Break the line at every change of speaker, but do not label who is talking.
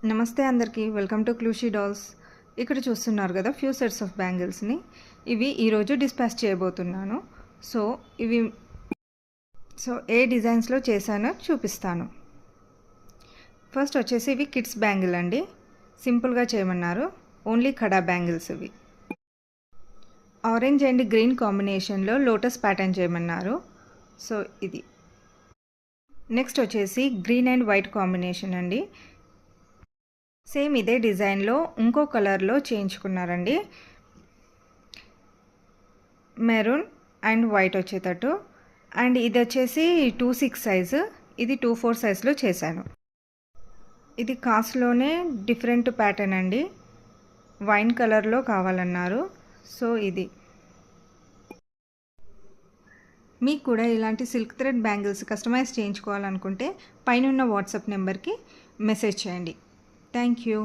నమస్తే అందరికీ, welcome to క్లూషీ dolls. ఇక్కడ చూస్తున్నారు కదా ఫ్యూ సెట్స్ ఆఫ్ బ్యాంగిల్స్ని. ఇవి ఈరోజు డిస్పాచ్ చేయబోతున్నాను. సో ఏ డిజైన్స్లో చేశానో చూపిస్తాను. ఫస్ట్ వచ్చేసి ఇవి కిడ్స్ బ్యాంగిల్ అండి. సింపుల్గా చేయమన్నారు. ఓన్లీ కడా బ్యాంగిల్స్ ఇవి. ఆరెంజ్ అండ్ గ్రీన్ కాంబినేషన్లో లోటస్ ప్యాటర్న్ చేయమన్నారు. సో ఇది. నెక్స్ట్ వచ్చేసి గ్రీన్ అండ్ వైట్ కాంబినేషన్ అండి. సేమ్ ఇదే డిజైన్లో ఇంకో కలర్లో చేయించుకున్నారండి. మెరూన్ అండ్ వైట్ వచ్చేటట్టు. అండ్ ఇది వచ్చేసి 2/6 సైజు, ఇది 2/4 సైజులో చేశాను. ఇది కాస్ట్లోనే డిఫరెంట్ ప్యాటర్న్ అండి. వైన్ కలర్లో కావాలన్నారు. సో ఇది. మీకు కూడా ఇలాంటి సిల్క్ థ్రెడ్ బ్యాంగిల్స్ కస్టమైజ్ చేయించుకోవాలనుకుంటే పైన ఉన్న వాట్సాప్ నెంబర్కి మెసేజ్ చేయండి. Thank you.